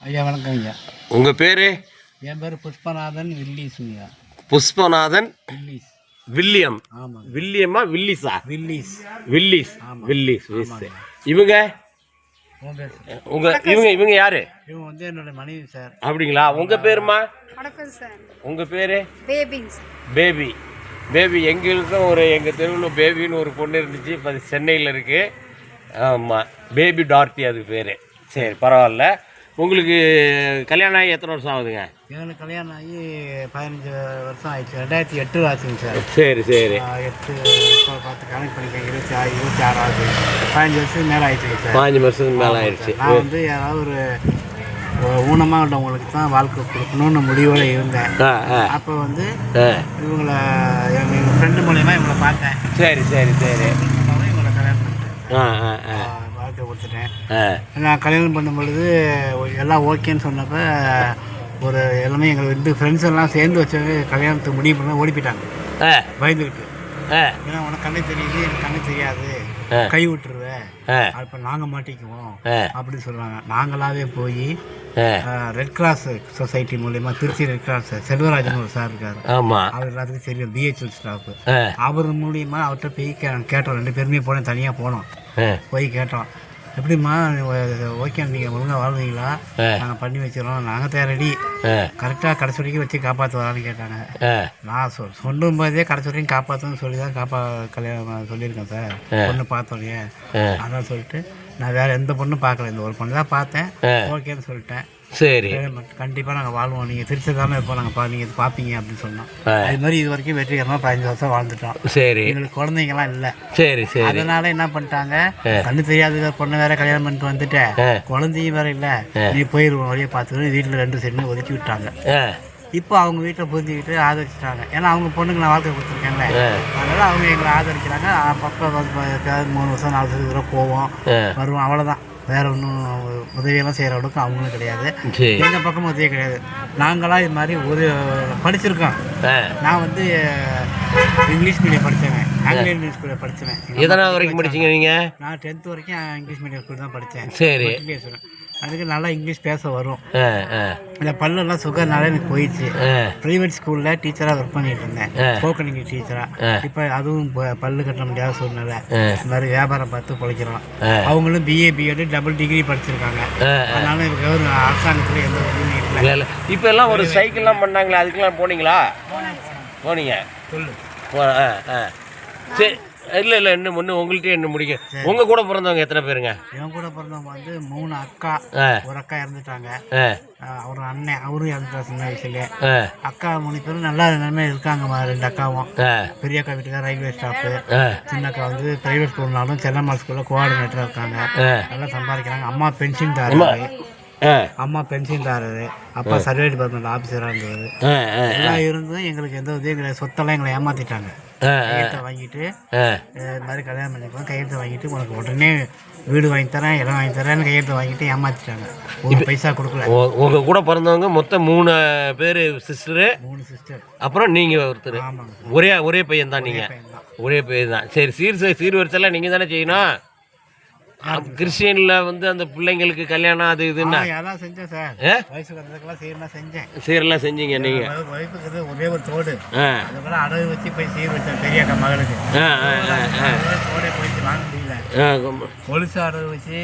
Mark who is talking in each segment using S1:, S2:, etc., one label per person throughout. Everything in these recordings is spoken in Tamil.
S1: ஐயா வணக்கம் ஐயா.
S2: உங்கள் பேர்?
S1: என் பேர் புஷ்பநாதன் வில்லிஸுங்கய்யா.
S2: புஷ்பநாதன்
S1: வில்லிஸ்.
S2: வில்லியம்.
S1: ஆமாம்.
S2: வில்லியமா வில்லிஸா?
S1: வில்லிஸ்.
S2: வில்லிஸ்.
S1: ஆமாம்.
S2: வில்லிஸ். இவங்க இவங்க யாரு?
S1: இவங்க வந்து என்னோட மனைவி சார்.
S2: அப்படிங்களா? உங்கள் பேருமா?
S3: வணக்கம் சார்.
S2: உங்கள் பேர்?
S3: பேபிங் சார்.
S2: பேபி. பேபி எங்களுக்கும் எங்கள் தெருவில் பேபின்னு ஒரு பொண்ணு இருந்துச்சு. இப்போ அது சென்னையில் இருக்குது. ஆமாம், பேபி டார்த்தி அதுக்கு பேர். சரி, பரவாயில்ல. உங்களுக்கு கல்யாணம் ஆகி எத்தனை வருஷம் ஆகுதுங்க?
S1: எங்களுக்கு கல்யாணம் ஆகி 15 வருஷம் ஆயிடுச்சு. 2008 ஆச்சுங்க சார்.
S2: சரி சரி.
S1: 8 இப்போ பார்த்து கணக்கு பண்ணிக்க 26 15 வருஷத்துக்கு மேலே ஆயிடுச்சுங்க சார்.
S2: 15 வருஷத்துக்கு மேலே ஆயிடுச்சு.
S1: நான் வந்து யாராவது ஒரு ஊனமாக உள்ளவங்களுக்கு தான் வாழ்க்கை கொடுக்கணும்னு முடிவோடு இருந்தேன். அப்போ வந்து இவங்களை எங்கள் ஃப்ரெண்டு மூலயமா இவங்களை பார்த்தேன்.
S2: சரி சரி சரி.
S1: இவங்களை கல்யாணம் பண்ணிட்டேன். வாழ்க்கை கொடுத்துட்டேன். நான் கல்யாணம் பண்ணும் பொழுது எல்லாம் ஓகேன்னு சொன்னப்போ ஒரு எல்லாமே எங்கள் ரெண்டு ஃப்ரெண்ட்ஸ் எல்லாம் சேர்ந்து வச்சவங்க கல்யாணத்துக்கு முடிவு பண்ண ஓடி போயிட்டாங்க பயந்துக்கிட்டு. ஏன்னா உனக்கு கண்ணு தெரியுது, எனக்கு கண்ணு தெரியாது, கை விட்டுருவேன், அப்போ நாங்கள் மாட்டிக்குவோம் அப்படின்னு சொல்லுவாங்க. நாங்களாவே போய் ரெட் கிராஸ் சொசைட்டி மூலயமா, திருச்சி ரெட் கிராஸ் செல்வராஜன் ஒரு சார் இருக்காரு. அவர் எல்லாத்துக்கும் தெரியும், பிஹெச்எல் ஸ்டாஃப். அவர் மூலியமா அவர்கிட்ட போய் கேட்டோம். 2 பேருமே போனோம், தனியாக போனோம். போய் கேட்டோம், எப்படிம்மா ஓகே நீங்கள் ஒழுங்காக வாழ்வீங்களா, நாங்கள் பண்ணி வச்சிடறோம், நாங்கள் தேரடி கரெக்டாக கடைசி வரைக்கும் வச்சு காப்பாற்றுவாரான்னு கேட்டாங்க. நான் சொல்லும் போதே கடைசி வரைக்கும் காப்பாற்றணும்னு சொல்லி தான் கல்யாணம் சொல்லியிருக்கேன் சார். பொண்ணு பார்த்தோன்னே அதான் சொல்லிட்டு நான் வேறு எந்த பொண்ணும் பார்க்கல, இந்த ஒரு பொண்ணு தான் பார்த்தேன், ஓகேன்னு சொல்லிட்டேன்.
S2: சரி,
S1: கண்டிப்பாக நாங்கள் வாழ்வோம், நீங்கள் திருச்சி தானே இருப்போம், நாங்கள் நீங்கள் பார்ப்பீங்க அப்படின்னு சொன்னோம். அது மாதிரி இது வரைக்கும் வெற்றிகரமாக 15 வருஷம் வாழ்ந்துட்டோம். சரி, எங்களுக்கு குழந்தைங்கலாம் இல்லை. சரி சரி. அதனால என்ன பண்ணிட்டாங்க, கண்ணு தெரியாத பொண்ணு வேற கல்யாணம் பண்ணிட்டு வந்துட்டேன், குழந்தையும் வேற இல்லை, நீ போயிடுவோம் வழியை பார்த்துக்கணும், வீட்டில் 2 சென்னு ஒதுக்கி விட்டாங்க. இப்போ அவங்க வீட்டில் புரிஞ்சுக்கிட்டு ஆதரிச்சிட்டாங்க. ஏன்னா அவங்க பொண்ணுக்கு நான் வாழ்க்கை கொடுத்துருக்கேன்ல, அதனால் அவங்க எங்களை ஆதரிக்கிறாங்க. அப்பப்போ 3 வருஷம் 4 வருஷம் தூரம் போவோம் வருவோம், அவ்வளோதான். வேறு ஒன்றும் உதவியெல்லாம் செய்கிற அளவுக்கு அவங்களும் கிடையாது, எங்கள் பக்கமும் உதவி கிடையாது. நாங்களாம் இது மாதிரி படிச்சிருக்கோம். நான் வந்து இங்கிலீஷ் மீடியம் படித்தேன், ஆங்கில மீடியம் ஸ்கூலில் படித்தேன்.
S2: எத்தனாவது வரைக்கும் படிச்சிங்க நீங்கள்?
S1: நான் 10th வரைக்கும் இங்கிலீஷ் மீடியம் ஸ்கூல் தான் படித்தேன்.
S2: சரி.
S1: அதுக்கு நல்லா இங்கிலீஷ் பேச வரும். இந்த பல்லெல்லாம் சுகர்னால எனக்கு போயிடுச்சு. ப்ரைவேட் ஸ்கூலில் டீச்சராக ஒர்க் பண்ணிட்டு இருந்தேன், ஸ்போக்கன் இங்கிலீஷ் டீச்சராக. இப்போ அதுவும் பல்லு கட்ட முடியாத சூழ்நிலை, இந்த மாதிரி வியாபாரம் பார்த்து பிழைக்கிறோம். அவங்களும் பிஏ பிஎட் டபுள் டிகிரி படிச்சிருக்காங்க. அதனால எனக்கு ஒரு அரசாங்கத்தில் எந்த உதவியும் இல்லை.
S2: இப்போ எல்லாம் ஒரு சைக்கிள்லாம் பண்ணாங்களே, அதுக்கெல்லாம் போனீங்களா? போனீங்க.
S1: சொல்லு.
S2: சரி, இல்லை இல்லை, இன்னும் உங்கள்கிட்ட என்ன முடிக்க. உங்கள் கூட பிறந்தவங்க எத்தனை பேருங்க?
S1: என் கூட பிறந்தவங்க வந்து 3 அக்கா. ஒரு அக்கா இறந்துட்டாங்க, ஒரு அண்ணன் அவரும் இறந்துட்டார் சின்ன வயசுலேயே. அக்கா 3 பேரும் நல்லா நிலைமை இருக்காங்க. 2 அக்காவும். பெரிய அக்கா வீட்டுக்கார ரயில்வே ஸ்டாஃபு, சின்ன அக்கா வந்து பிரைவேட் ஸ்கூல்னாலும் செல்லம்மா ஸ்கூலில் கோஆர்டினேட்டராக இருக்காங்க, நல்லா சம்பாதிக்கிறாங்க. அம்மா பென்ஷன்தாரரு, அப்பா சர்வே டிபார்ட்மெண்ட் ஆஃபீஸராக இருந்தது. எல்லாம் இருந்தும் எங்களுக்கு எந்த உதவியும் கிடையாது. சொத்தெல்லாம் எங்களை ஏமாற்றிட்டாங்க. கையெழுத்தை வாங்கிட்டு இது மாதிரி கல்யாணம் பண்ணிக்கலாம், கையெழுத்தை வாங்கிட்டு உனக்கு உடனே வீடு வாங்கி தரேன், இடம் வாங்கி தரேன்னு கையெழுத்தை வாங்கிட்டு ஏமாற்றிட்டாங்க. ஒரு பைசா கொடுக்கல.
S2: உங்கள் கூட பிறந்தவங்க மொத்தம் 3 பேர் சிஸ்டரு.
S1: 3 சிஸ்டர்.
S2: அப்புறம் நீங்கள் ஒருத்தர்.
S1: ஆமாங்க.
S2: ஒரே பையன் தான் நீங்கள்? ஒரே பையன் தான். சரி, சீர்வரிசெல்லாம் நீங்கள் தானே செய்யணும். கிறிஸ்டியனில் வந்து அந்த பிள்ளைங்களுக்கு கல்யாணம் அது இதுன்னா
S1: அதெல்லாம் செஞ்சேன் சார். வயசுக்கு வந்ததுக்கெல்லாம்
S2: சீரெல்லாம் செஞ்சீங்க நீங்கள்?
S1: வயசுக்கு ஒரே ஒரு தோடு, அதுக்கெல்லாம் அடகு வச்சு போய் சீர் வச்சேன் பெரிய அக்கா மகளுக்கு. தோடே போயிட்டு வாங்க முடியல, கொலுசு அடகு வச்சு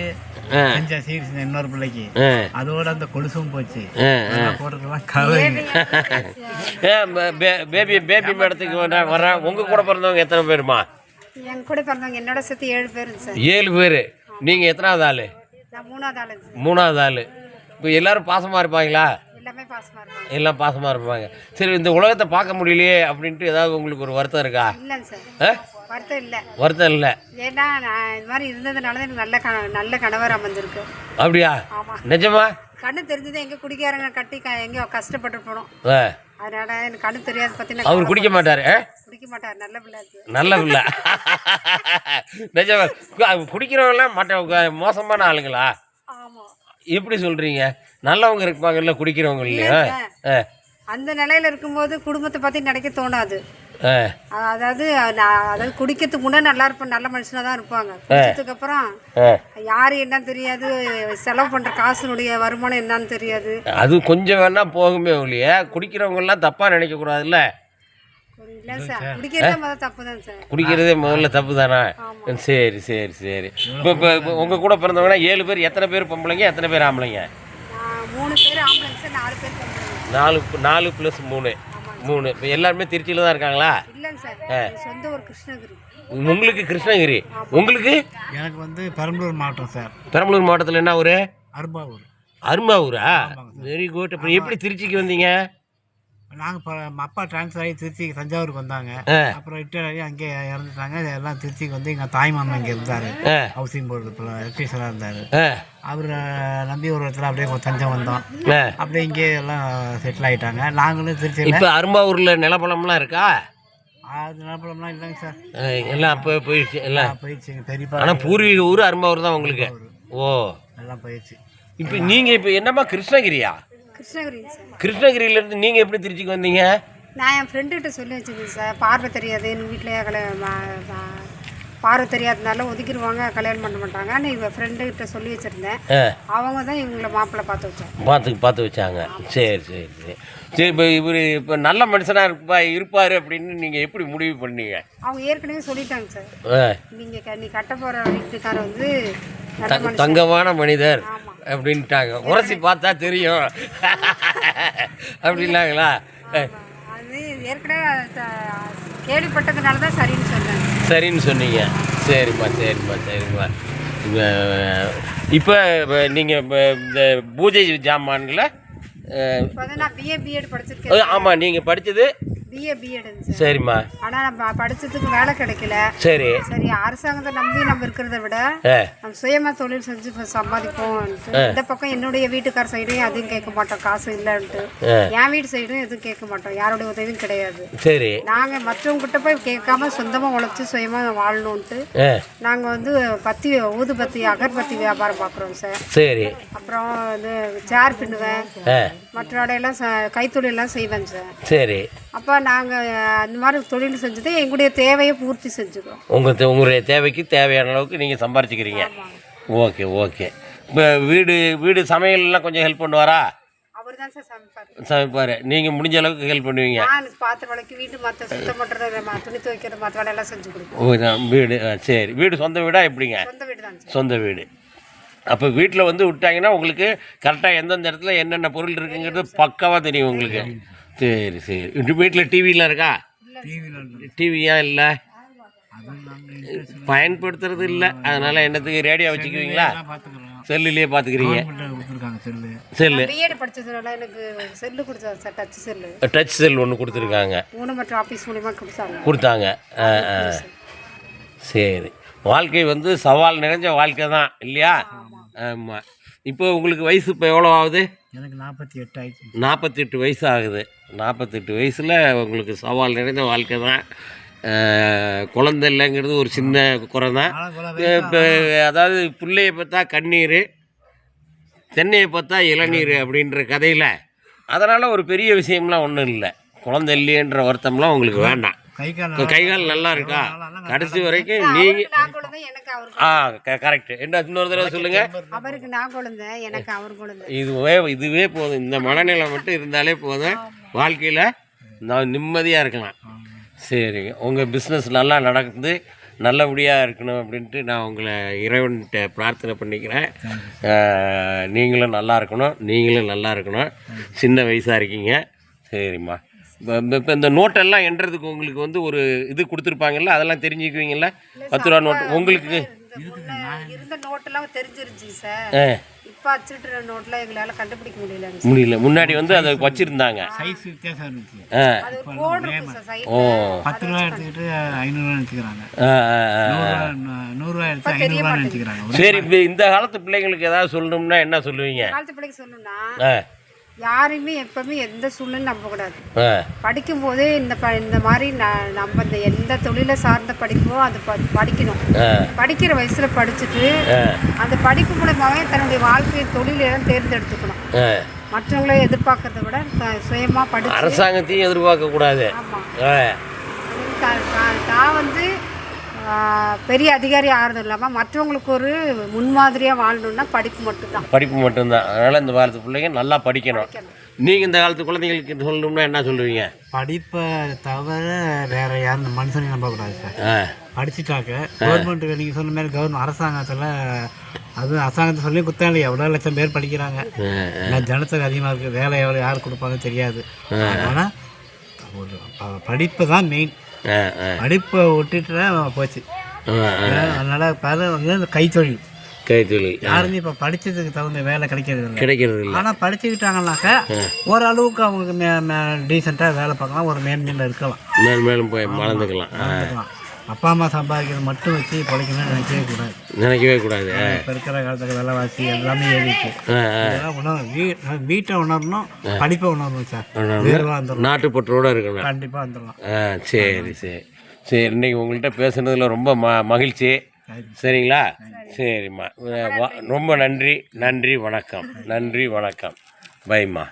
S1: செஞ்சேன் சீர் செஞ்சேன் இன்னொரு பிள்ளைக்கு. அதோட அந்த கொலுசும் போச்சு. போடுறதுலாம் கவலை.
S2: பேபி மேடத்துக்கு வரேன். உங்கள் கூட பிறந்தவங்க எத்தனை பேருமா?
S3: என் கூட பிறந்தவங்க என்னோட சேர்த்து 7 பேர் சார்.
S2: 7 பேர். நீங்கள் எத்தனாவது ஆள்?
S3: நான் 3வது ஆள்.
S2: 3வது ஆள். இப்போ எல்லோரும் பாசமாக இருப்பாங்களா?
S3: எல்லாமே பாசமாக இருப்பாங்க.
S2: எல்லாம் பாசமாக இருப்பாங்க. சரி, இந்த உலகத்தை பார்க்க முடியலையே அப்படின்ட்டு ஏதாவது உங்களுக்கு ஒரு வருத்தம் இருக்கா?
S3: இல்லைங்க சார்,
S2: வருத்தம் இல்லை.
S3: ஏன்னா நான் இது மாதிரி இருந்ததுனால தான் எனக்கு நல்ல கணவர் அமைஞ்சிருக்கு.
S2: அப்படியா?
S3: ஆமாம்.
S2: நிஜமா?
S3: கண்ணு தெரிஞ்சது எங்கே குடிக்காரங்க கட்டி எங்கேயோ கஷ்டப்பட்டு போனோம். அதனால எனக்கு கண்ணு தெரியாது. பார்த்தீங்கன்னா
S2: அவர் குடிக்க மாட்டார்.
S3: குடிக்க மாட்டார். நல்ல பிள்ளை.
S2: நல்ல பிள்ளை. நிஜமா? குடிக்கிறவங்களாம் மோசமான ஆளுங்களா?
S3: ஆமாம்.
S2: எப்படி சொல்கிறீங்க? நல்லவங்க இருப்பாங்கல்ல குடிக்கிறவங்க இல்லையா?
S3: அந்த நிலையில இருக்கும்போது குடும்பத்தை பற்றி நினைக்க தோணாது. அதாவது குடிக்கிறதுக்கு முன்னாடி நல்லா இருப்பேன், நல்ல மனுஷனாக தான் இருப்பாங்க. குடிச்சதுக்கு அப்புறம் யாரு என்னன்னு தெரியாது, செலவு பண்ற காசுனுடைய வருமானம் என்னன்னு தெரியாது.
S2: அது கொஞ்சம் வேணா போகுமே ஒழிய குடிக்கிறவங்க எல்லாம் தப்பா நினைக்க கூடாதுல்ல.
S3: இல்லை சார், குடிக்கிறதே முதல்ல தப்பு தான் சார்.
S2: குடிக்கிறதே முதல்ல தப்பு தானே? சரி சரி சரி. இப்போ உங்கள் கூட பிறந்தவங்கன்னா 7 பேர், எத்தனை பேர் பொம்பளைங்க எத்தனை பேர் ஆம்பளைங்க?
S3: 3 பேர் ஆம்பளைங்க சார், 4 பேர் பொம்பளைங்க.
S2: 4 + 3. இப்போ எல்லாருமே திருச்சியில் தான் இருக்காங்களா?
S3: இல்லைங்க சார், சொந்த ஒரு கிருஷ்ணகிரி.
S2: உங்களுக்கு கிருஷ்ணகிரி, உங்களுக்கு?
S1: எனக்கு வந்து பெரம்பலூர் மாவட்டம் சார்.
S2: பெரம்பலூர் மாவட்டத்தில் என்ன ஊர்?
S1: அரும்பாவூர்.
S2: அரும்பாவூரா? Very good. அப்புறம் எப்படி திருச்சிக்கு வந்தீங்க?
S1: நாங்கள் இப்போ அப்பா ட்ரான்ஸ்ஃபர் ஆகி திருச்சிக்கு தஞ்சாவூருக்கு வந்தாங்க. அப்புறம் ரிட்டையர் ஆகி அங்கே இறந்துட்டாங்க. எல்லாம் திருச்சிக்கு வந்து எங்கள் தாய் மாமா இங்கே இருந்தார், ஹவுசிங் போர்டு எலக்ட்ரிஷனாக இருந்தார். அவர் நம்பி ஒரு இடத்துல அப்படியே தஞ்சம் வந்தோம். அப்படியே இங்கே எல்லாம் செட்டில் ஆகிட்டாங்க. நாங்களும் திருச்சியில்.
S2: இப்போ அரும்பாவூரில் நிலப்பழம்லாம் இருக்கா?
S1: அது நிலப்பழம்லாம் இல்லைங்க சார்,
S2: எல்லாம் அப்போ போயிடுச்சு. எல்லாம்
S1: போயிடுச்சுங்க பெரியப்பா.
S2: ஆனால் பூர்வீக ஊர் அரும்பாவூர் தான் உங்களுக்கு? ஓ,
S1: எல்லாம் போயிடுச்சு.
S2: இப்போ நீங்கள் இப்போ என்னம்மா கிருஷ்ணகிரியா?
S3: கிருஷ்ணகிரிங்க சார்.
S2: கிருஷ்ணகிரியிலேருந்து நீங்கள் எப்படி திருச்சிக்கு வந்தீங்க?
S3: நான் என் ஃப்ரெண்டுகிட்ட சொல்லி வச்சுருந்தேன் சார், பார்வை தெரியாது எங்கள் வீட்டிலேயே பார்வை தெரியாதனால ஒதுக்கிடுவாங்க, கல்யாணம் பண்ண மாட்டாங்க. நான் இவன் ஃப்ரெண்டுகிட்ட சொல்லி வச்சுருந்தேன். அவங்க தான் இவங்களை மாப்பிள்ளை பார்த்து வச்சாங்க.
S2: பார்த்து வச்சாங்க. சரி சரி சரி சரி. இப்போ இப்போ நல்ல மனுஷனாக இருப்பார் அப்படின்னு நீங்கள் எப்படி முடிவு பண்ணீங்க?
S3: அவங்க ஏற்கனவே சொல்லிட்டாங்க சார், நீ கட்ட போகிற வீட்டுக்கார வந்து
S2: தங்கமான மனிதர் அப்படின்ட்டாங்க. உரசி பார்த்தா தெரியும் அப்படின்னாங்களா?
S3: அது ஏற்கனவே கேள்விப்பட்டதுனால தான் சரின்னு சொன்னாங்க.
S2: சரின்னு சொன்னீங்க. சரிம்மா சரிம்மா சரிம்மா. இப்போ நீங்கள் இந்த பூஜை ஜாமான்களை
S3: நான் பிஎட் படிச்சிருக்கேன்.
S2: ஆமாம், நீங்கள் படித்தது
S3: பிஎட்.
S2: சரிம்மா.
S3: ஆனால் நம்ம படிச்சதுக்கு வேலை கிடைக்கல.
S2: சரி
S3: சரி, அரசாங்கத்தை நம்பி நம்ம இருக்கிறத விட நம்ம சுயமாக தொழில் செஞ்சு சம்பாதிப்போம். இந்த பக்கம் என்னுடைய வீட்டுக்கார சைடையும் அதையும் கேட்க மாட்டோம், காசு இல்லைன்ட்டு. என் வீட்டு சைடும் எதுவும் கேட்க மாட்டோம், யாருடைய உதவியும் கிடையாது.
S2: சரி,
S3: நாங்கள் மற்றவங்க கிட்ட போய் கேட்காம சொந்தமாக உழைச்சி சுயமாக வாழணுன்ட்டு நாங்கள் வந்து ஊதுபத்தி அகர்பத்தி வியாபாரம் பார்க்குறோம் சார்.
S2: சரி.
S3: அப்புறம் இது சேர் பின்னுவேன், மற்ற இடையெல்லாம் கைத்தொழிலெல்லாம் செய்வேன் சார்.
S2: சரி.
S3: அப்போ நாங்கள் அந்த மாதிரி தொழில் செஞ்சது எங்களுடைய தேவையை பூர்த்தி செஞ்சுக்கிறோம்.
S2: உங்களுடைய தேவைக்கு தேவையான அளவுக்கு நீங்கள் சம்பாரிச்சுக்கிறீங்க. Okay okay. இப்போ வீடு சமையல்லாம் கொஞ்சம் ஹெல்ப் பண்ணுவாரா?
S3: அவர் தான் சார்
S2: சமைப்பார். நீங்கள் முடிஞ்ச அளவுக்கு ஹெல்ப் பண்ணுவீங்க.
S3: நான் பாத்திரம் விளக்கி வீட்டு மற்ற சுத்தம் பண்ணுறது, துணி துவைக்கிற மற்ற வேலையெல்லாம் செஞ்சு கொடுப்போம்.
S2: வீடு சரி. வீடு சொந்த வீடா எப்படிங்க?
S3: சொந்த வீடு தான். சொந்த வீடு.
S2: அப்போ வீட்டில் வந்து விட்டாங்கன்னா உங்களுக்கு கரெக்டாக எந்தெந்த இடத்துல என்னென்ன பொருள் இருக்குங்கிறது பக்காவாக தெரியும் உங்களுக்கு. சரி சரி. வீட்டில் டிவிலாம் இருக்கா? டிவியா இல்லை, பயன்படுத்துறது இல்லை. அதனால் என்னத்துக்கு ரேடியோ வச்சுக்குவீங்களா? செல்லுலேயே பார்த்துக்கிறீங்க. செல்லு
S3: பிஎட் படிச்சதுனால எனக்கு செல்லு கொடுத்தாங்க sir, touch cell.
S2: Touch cell ஒன்று கொடுத்துருக்காங்க.
S3: ஊனமற்ற ஆஃபீஸ் மூலிமா
S2: கொடுத்தாங்க. சரி. வாழ்க்கை வந்து சவால் நிறைஞ்ச வாழ்க்கை தான் இல்லையா? ஆமாம். இப்போ உங்களுக்கு வயசு இப்போ எவ்வளோ ஆகுது?
S1: எனக்கு 48 ஆயிடுச்சு.
S2: 48 வயசு ஆகுது. 48 வயசில் உங்களுக்கு சவால் நிறைந்த வாழ்க்கை தான். குழந்தை இல்லைங்கிறது ஒரு சின்ன குறை தான். இப்போ அதாவது பிள்ளையை பார்த்தா கண்ணீர், தென்னையை பார்த்தா இளநீர் அப்படின்ற கதையில். அதனால் ஒரு பெரிய விஷயம்லாம் ஒன்றும் இல்லை. குழந்தை இல்லையன்ற வருத்தம்லாம் உங்களுக்கு வேண்டாம். கை கால் நல்லா இருக்கா? கடைசி வரைக்கும் நீங்கள் கரெக்ட். என்ன இன்னொரு தடவை சொல்லுங்க.
S3: அவருக்கு நான் குழந்தை, எனக்கு அவர் குழந்தை.
S2: இதுவே போதும். இந்த மனநிலை மட்டும் இருந்தாலே போதும், வாழ்க்கையில் நான் நிம்மதியாக இருக்கலாம். சரிங்க. உங்கள் பிஸ்னஸ் நல்லா நடக்குது, நல்லபடியாக இருக்கணும் அப்படின்ட்டு நான் உங்களை இறைவன்கிட்ட பிரார்த்தனை பண்ணிக்கிறேன். நீங்களும் நல்லா இருக்கணும். சின்ன வயசாக இருக்கீங்க. சரிம்மா. இப்போ இந்த நோட்டெல்லாம் எண்ணுறதுக்கு உங்களுக்கு வந்து ஒரு இது கொடுத்துருப்பாங்கல்ல, அதெல்லாம் தெரிஞ்சுக்குவீங்கல்ல? 10 ரூபா நோட்டு உங்களுக்கு
S3: இருந்த நோட்டெல்லாம் தெரிஞ்சிருச்சு சார். இப்போ அச்சிட்டுற நோட்டெல்லாம் எங்களால் கண்டுபிடிக்க முடியல.
S2: முன்னாடி வந்து அதை வச்சிருந்தாங்க.
S1: சைஸ் வித்தியாசம் இருந்துச்சு.
S3: அது கோட் இருக்கு சார். சைஸ்
S1: 10 ரூபா எடுத்துக்கிட்டு 500 ரூபா எடுத்துக்கிறாங்க. 100 ரூபா எடுத்து 500 ரூபா எடுத்துக்கிறாங்க. சரி.
S2: இப்போ இந்த காலத்து பிள்ளைங்களுக்கு ஏதாவது சொல்லணும்னா என்ன சொல்லுவீங்க?
S3: காலத்து பிள்ளைக்கு சொல்லணும்னா யாரையுமே எப்பவுமே எந்த சூழ்நிலையும் நம்பக்கூடாது. படிக்கும் போதே இந்த மாதிரி நம்ம இந்த எந்த தொழிலை சார்ந்த படிப்போ அது படிக்கணும். படிக்கிற வயசுல படிச்சுட்டு அந்த படிப்பு மூலமாவே தன்னுடைய வாழ்க்கை தொழிலெல்லாம் தேர்ந்தெடுத்துக்கணும். மற்றவங்கள எதிர்பார்க்கறத விட சுயமா படிச்சு,
S2: அரசாங்கத்தையும் எதிர்பார்க்க கூடாது.
S3: ஆமா, தான் வந்து பெரிய அதிகாரி ஆகிறது இல்லாமல் மற்றவங்களுக்கு ஒரு முன்மாதிரியாக வாழணுன்னா படிப்பு மட்டும்தான்.
S2: படிப்பு மட்டும்தான். அதனால் இந்த காலத்து பிள்ளைங்க நல்லா படிக்கணும். நீங்கள் இந்த காலத்து குழந்தைங்களுக்கு சொல்லணும்னா என்ன சொல்லுவீங்க?
S1: படிப்பை தவிர வேறு யாரும் மனுஷனையும் நம்பக்கூடாது சார். படிச்சுட்டாக்க கவர்மெண்ட் நீங்கள் சொன்ன மாதிரி கவர்மெண்ட் அரசாங்கத்தில் அதுவும் அரசாங்கத்தை சொல்லி குத்தாங்க எவ்வளோ லட்சம் பேர் படிக்கிறாங்க. ஜனத்தொகை அதிகமாக இருக்குது, வேலை எவ்வளோ யார் கொடுப்பாங்க தெரியாது. ஆனால் ஒரு படிப்பு தான் மெயின். படிப்பை விட்டுட்டு போச்சு. அதனால் பல கைத்தொழில் யாருமே இப்போ படித்ததுக்கு தகுந்த வேலை கிடைக்கிறது இல்லை. ஆனால் படிச்சுக்கிட்டாங்கன்னாக்கா ஓரளவுக்கு அவங்க டீசெண்டாக வேலை பார்க்கலாம், ஒரு மேன்மையில் இருக்கலாம்,
S2: மேலும் போய் வளர்ந்துக்கலாம்.
S1: அப்பா அம்மா சம்பாதிக்கிறது மட்டும் வச்சு பிழைக்கணும்னு நினைக்கவே கூடாது. இப்போ இருக்கிற காலத்துக்கு விலைவாசி எல்லாமே ஏறிச்சு. வீட்டை உணரணும், படிப்பை உணரணும் சார்.
S2: நாட்டுப்பற்றோடு இருக்கணும்.
S1: கண்டிப்பாக வந்துடலாம்.
S2: சரி சரி சரி. இன்றைக்கி உங்கள்கிட்ட பேசுனதில் ரொம்ப மகிழ்ச்சி. சரிங்களா? சரிம்மா, ரொம்ப நன்றி. நன்றி, வணக்கம். நன்றி, வணக்கம். பைம்மா.